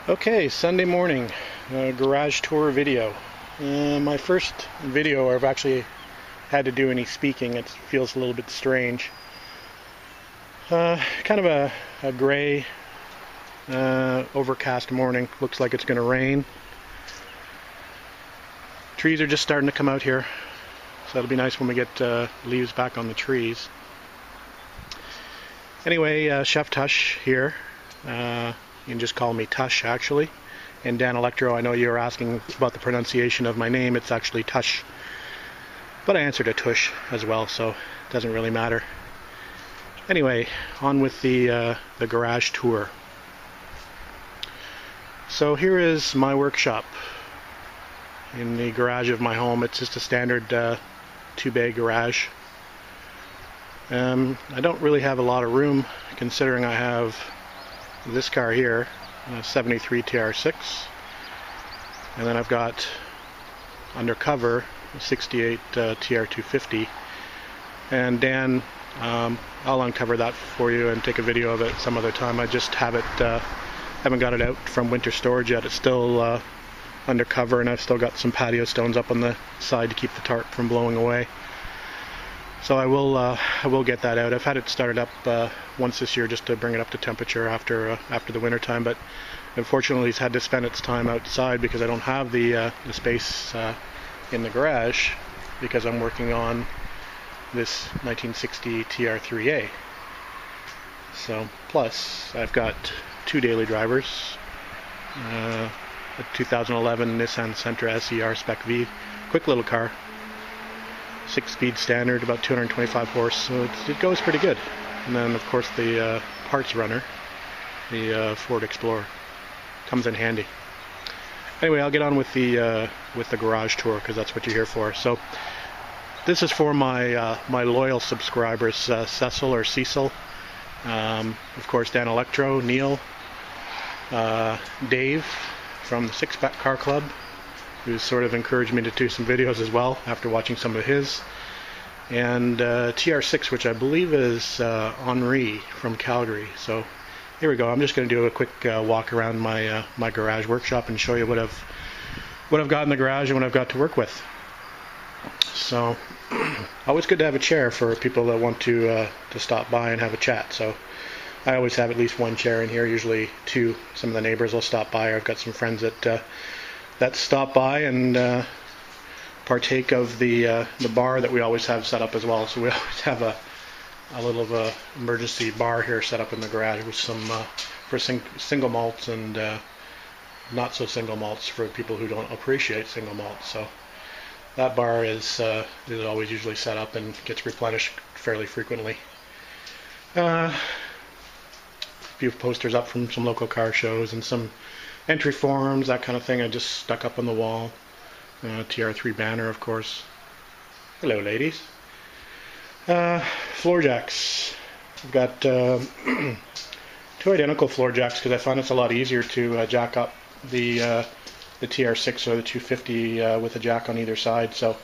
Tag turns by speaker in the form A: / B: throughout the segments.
A: Okay, Sunday morning, garage tour video. My first video where I've actually had to do any speaking. It feels a little bit strange. Kind of a gray, overcast morning. Looks like it's going to rain. Trees are just starting to come out here, so it'll be nice when we get leaves back on the trees. Anyway, Chef Tush here. You can just call me Tush, actually. And Dan Electro, I know you were asking about the pronunciation of my name. It's actually Tush. But I answered a Tush as well, so it doesn't really matter. Anyway, on with the garage tour. So here is my workshop in the garage of my home. It's just a standard 2-bay garage. I don't really have a lot of room, considering I have this car here, a 73 TR6, and then I've got undercover a 68 TR250. And Dan, I'll uncover that for you and take a video of it some other time. I just haven't got it out from winter storage yet. It's still undercover, and I've still got some patio stones up on the side to keep the tarp from blowing away. So I will get that out. I've had it started up once this year just to bring it up to temperature after the winter time, but unfortunately it's had to spend its time outside because I don't have the space in the garage, because I'm working on this 1960 TR3A. So plus I've got 2 daily drivers, a 2011 Nissan Sentra SER Spec V, quick little car. 6-speed standard, about 225 horse, so it goes pretty good. And then of course the parts runner, the Ford Explorer, comes in handy. Anyway, I'll get on with the garage tour, because that's what you're here for. So this is for my loyal subscribers, Cecil or Cecil, of course Dan Electro, Neil, Dave from the Six Pack Car Club, who's sort of encouraged me to do some videos as well after watching some of his, and TR6, which I believe is Henri from Calgary. So here we go. I'm just going to do a quick walk around my my garage workshop and show you what I've got in the garage and what I've got to work with. So always good to have a chair for people that want to stop by and have a chat. So I always have at least one chair in here, usually 2. Some of the neighbors will stop by, or I've got some friends that stop by and partake of the bar that we always have set up as well. So we always have a little emergency bar here set up in the garage with some for single malts and not so single malts for people who don't appreciate single malts. So that bar is always usually set up and gets replenished fairly frequently. A few posters up from some local car shows and some entry forms, that kind of thing, I just stuck up on the wall. TR3 banner, of course. Hello, ladies. Floor jacks. I've got 2 identical floor jacks because I find it's a lot easier to jack up the TR6 or the 250 with a jack on either side. So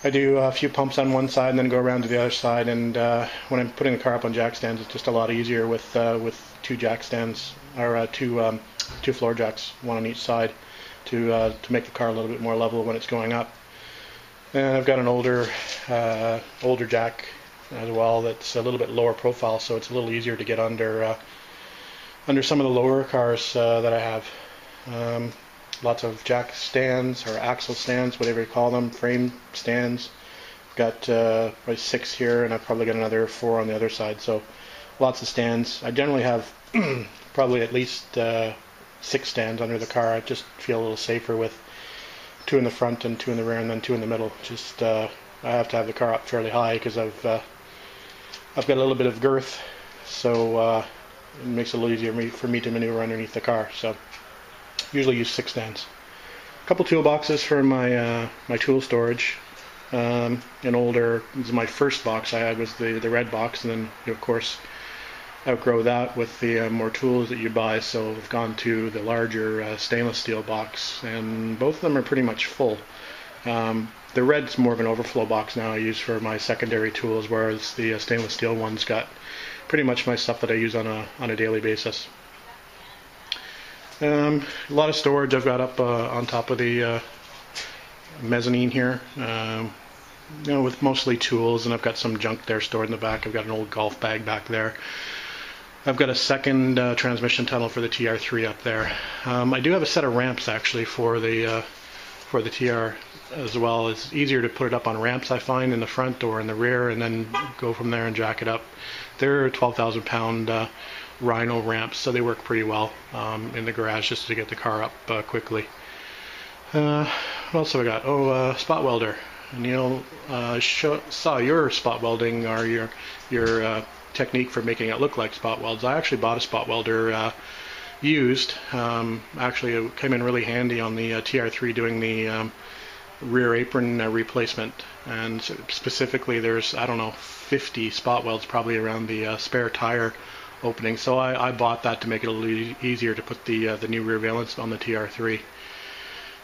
A: I do a few pumps on one side and then go around to the other side. And when I'm putting the car up on jack stands, it's just a lot easier with 2 jack stands, or 2 floor jacks, one on each side, to make the car a little bit more level when it's going up. And I've got an older jack as well that's a little bit lower profile, so it's a little easier to get under some of the lower cars that I have. Lots of jack stands, or axle stands, whatever you call them, frame stands. I've got probably 6 here, and I've probably got another 4 on the other side, so lots of stands. I generally have probably at least 6 stands under the car. I just feel a little safer with 2 in the front and 2 in the rear and then 2 in the middle. Just I have to have the car up fairly high because I've got a little bit of girth, so it makes it a little easier for me to maneuver underneath the car. So usually use 6 stands. A couple toolboxes for my my tool storage. An older, this is my first box I had, was the red box, and then of course outgrow that with the more tools that you buy, so I've gone to the larger stainless steel box, and both of them are pretty much full. The red's more of an overflow box now I use for my secondary tools, whereas the stainless steel one's got pretty much my stuff that I use on a daily basis. A lot of storage I've got up on top of the mezzanine here, with mostly tools, and I've got some junk there stored in the back. I've got an old golf bag back there. I've got a second transmission tunnel for the TR3 up there. I do have a set of ramps actually for the TR as well. It's easier to put it up on ramps, I find, in the front or in the rear, and then go from there and jack it up. They're 12,000 pound Rhino ramps, so they work pretty well in the garage just to get the car up quickly. What else have I got? Oh, spot welder. Neil saw your spot welding, or your technique for making it look like spot welds. I actually bought a spot welder used. Actually, it came in really handy on the TR3 doing the rear apron replacement, and specifically there's, I don't know, 50 spot welds probably around the spare tire opening, so I bought that to make it a little easier to put the new rear valence on the TR3.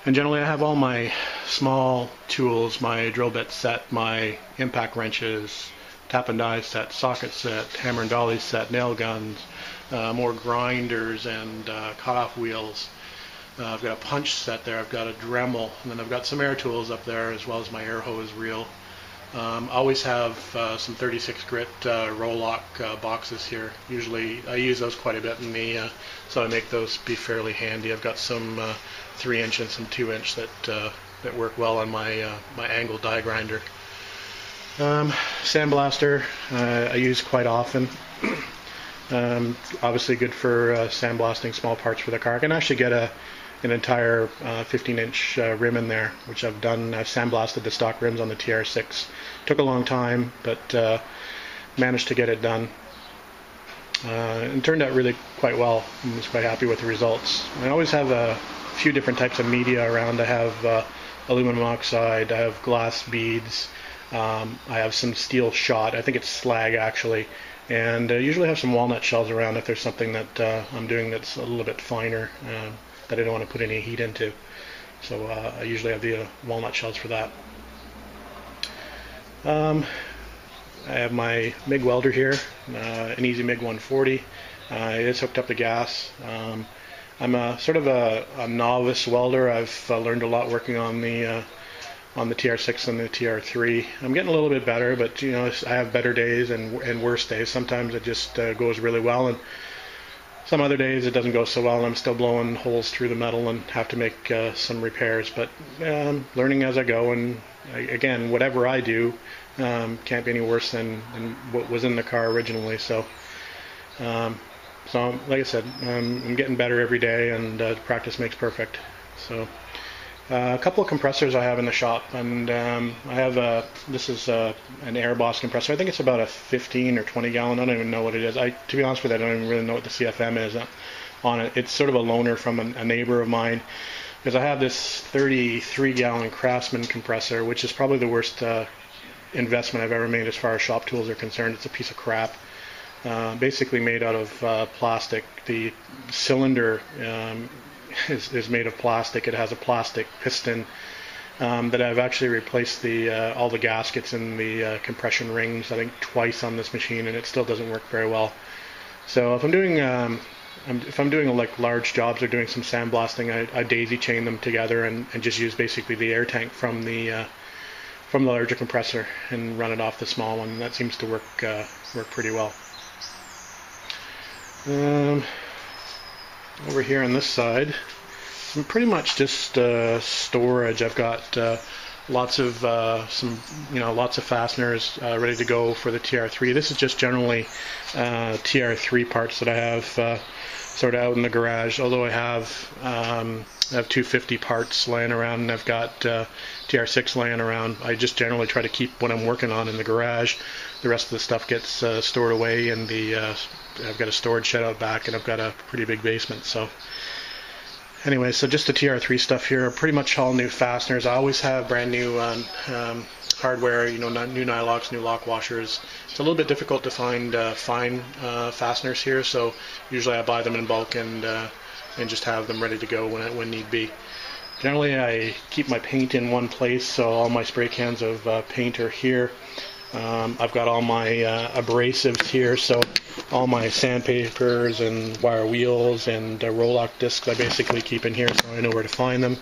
A: And generally I have all my small tools, my drill bit set, my impact wrenches, tap and die set, socket set, hammer and dolly set, nail guns, more grinders and cutoff wheels. I've got a punch set there, I've got a Dremel, and then I've got some air tools up there as well as my air hose reel. I always have some 36 grit roll-lock boxes here. Usually I use those quite a bit in the, so I make those be fairly handy. I've got some 3-inch and some 2-inch that work well on my my angle die grinder. Sandblaster I use quite often. Obviously good for sandblasting small parts for the car. I can actually get an entire 15-inch rim in there, which I've done. I've sandblasted the stock rims on the TR6. Took a long time, but managed to get it done. And turned out really quite well. I was quite happy with the results. I always have a few different types of media around. I have aluminum oxide, I have glass beads, I have some steel shot, I think it's slag actually, and usually have some walnut shells around if there's something that I'm doing that's a little bit finer that I don't want to put any heat into. So I usually have the walnut shells for that. I have my MIG welder here, an Easy MIG 140. It is hooked up to gas. I'm a sort of a novice welder. I've learned a lot working on the TR6 and the TR3. I'm getting a little bit better, but I have better days and worse days. Sometimes it just goes really well, and some other days it doesn't go so well, and I'm still blowing holes through the metal and have to make some repairs. But learning as I go, and again, whatever I do can't be any worse than what was in the car originally. So like I said, I'm getting better every day, and practice makes perfect. So a couple of compressors I have in the shop, and I have this is an Airboss compressor. I think it's about a 15 or 20 gallon. I don't even know what it is. To be honest with you, I don't even really know what the CFM is on it. It's sort of a loaner from a neighbor of mine, because I have this 33 gallon Craftsman compressor, which is probably the worst investment I've ever made as far as shop tools are concerned. It's a piece of crap. Basically made out of plastic. The cylinder is made of plastic. It has a plastic piston that I've actually replaced all the gaskets in the compression rings, I think twice on this machine, and it still doesn't work very well. So if I'm doing like large jobs or doing some sandblasting, I daisy chain them together and just use basically the air tank from the larger compressor and run it off the small one. That seems to work pretty well. Over here on this side, I'm pretty much just storage. I've got lots of lots of fasteners ready to go for the TR3. This is just generally TR3 parts that I have sort of out in the garage. Although I have 250 parts laying around, and I've got TR6 laying around. I just generally try to keep what I'm working on in the garage. The rest of the stuff gets stored away in the I've got a storage shed out back, and I've got a pretty big basement. So anyway, so just the TR3 stuff here, pretty much all new fasteners. I always have brand new hardware, new nylocks, new lock washers. It's a little bit difficult to find fine fasteners here, so usually I buy them in bulk and just have them ready to go when need be. Generally I keep my paint in one place, so all my spray cans of paint are here. I've got all my abrasives here, so all my sandpapers and wire wheels and roll-lock discs I basically keep in here so I know where to find them.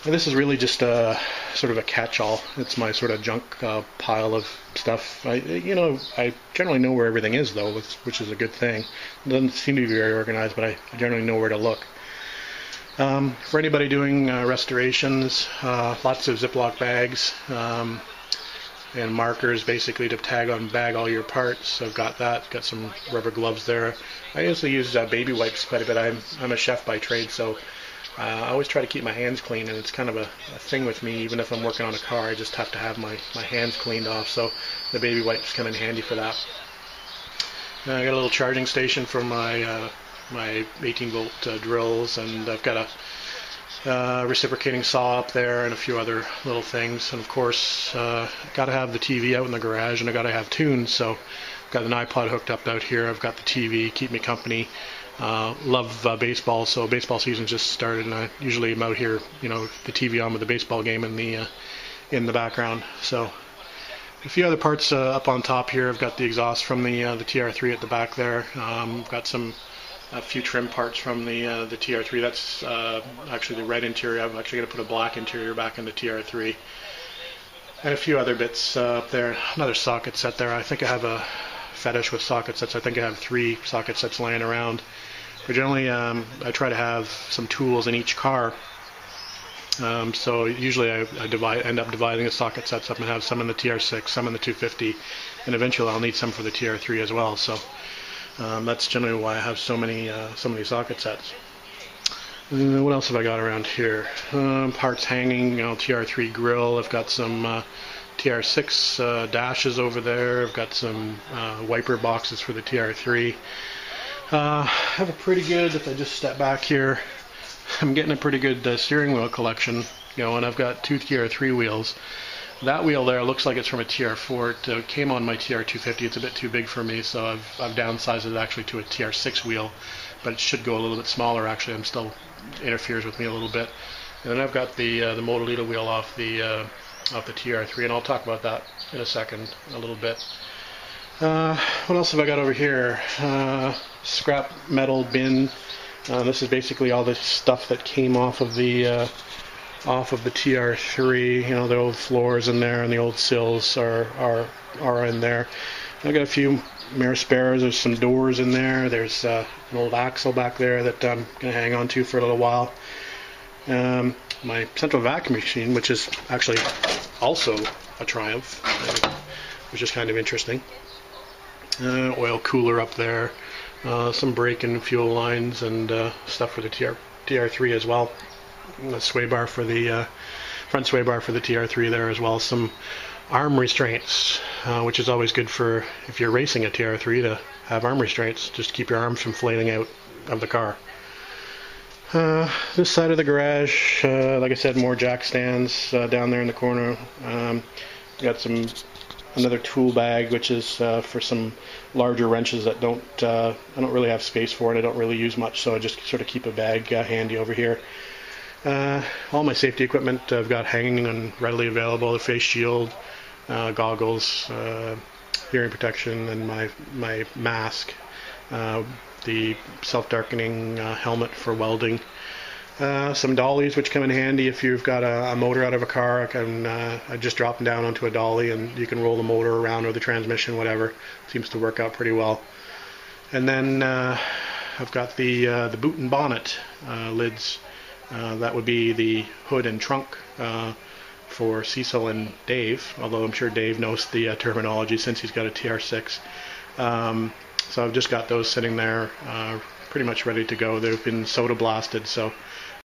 A: And this is really just a sort of a catch-all. It's my sort of junk pile of stuff. I generally know where everything is though, which is a good thing. It doesn't seem to be very organized, but I generally know where to look. For anybody doing restorations, lots of Ziploc bags and markers basically to bag all your parts. I've got that. Got some rubber gloves there. I usually use baby wipes quite a bit. I'm a chef by trade, so I always try to keep my hands clean, and it's kind of a thing with me. Even if I'm working on a car, I just have to have my hands cleaned off, so the baby wipes come in handy for that. I got a little charging station for my 18-volt drills, and I've got a reciprocating saw up there and a few other little things. And of course, got to have the TV out in the garage, and I got to have tunes, so I've got an iPod hooked up out here. I've got the TV, keep me company. Love baseball, so baseball season just started, and I usually am out here, the TV on with the baseball game in the background. So a few other parts up on top here. I've got the exhaust from the TR3 at the back there. Got a few trim parts from the TR3. That's actually the red interior. I'm actually going to put a black interior back in the TR3. And a few other bits up there. Another socket set there. I think I have a fetish with socket sets. I think I have 3 socket sets laying around. But generally, I try to have some tools in each car. So usually I end up dividing the socket sets up and have some in the TR6, some in the 250, and eventually I'll need some for the TR3 as well. So that's generally why I have so many socket sets. What else have I got around here? Parts hanging, TR3 grill. I've got some TR6 dashes over there. I've got some wiper boxes for the TR3. I have a pretty good, if I just step back here, I'm getting a pretty good steering wheel collection, and I've got 2 TR3 wheels. That wheel there looks like it's from a TR4. It came on my TR250. It's a bit too big for me, so I've downsized it actually to a TR6 wheel, but it should go a little bit smaller actually. I'm still interferes with me a little bit. And then I've got the Modelita wheel off the TR3, and I'll talk about that in a second a little bit. What else have I got over here? Scrap metal bin. This is basically all the stuff that came off of the TR3. The old floors in there and the old sills are in there. I got a few mirror spares. There's some doors in there. There's an old axle back there that I'm going to hang on to for a little while. My central vacuum machine, which is actually also a Triumph, which is kind of interesting. Oil cooler up there. Some brake and fuel lines and stuff for the TR3 as well. A sway bar for the front sway bar for the TR3 there as well. Some arm restraints, which is always good for if you're racing a TR3 to have arm restraints, just to keep your arms from flailing out of the car. This side of the garage, like I said, more jack stands down there in the corner. Got another tool bag, which is for some larger wrenches that I don't really have space for, and I don't really use much, so I just sort of keep a bag handy over here. All my safety equipment I've got hanging and readily available: the face shield, goggles, hearing protection, and my mask, the self-darkening helmet for welding. Some dollies which come in handy if you've got a motor out of a car. I just drop them down onto a dolly and you can roll the motor around or the transmission, whatever. Seems to work out pretty well. And then I've got the boot and bonnet lids. That would be the hood and trunk for Cecil and Dave, although I'm sure Dave knows the terminology since he's got a TR6. So I've just got those sitting there pretty much ready to go. They've been soda blasted, so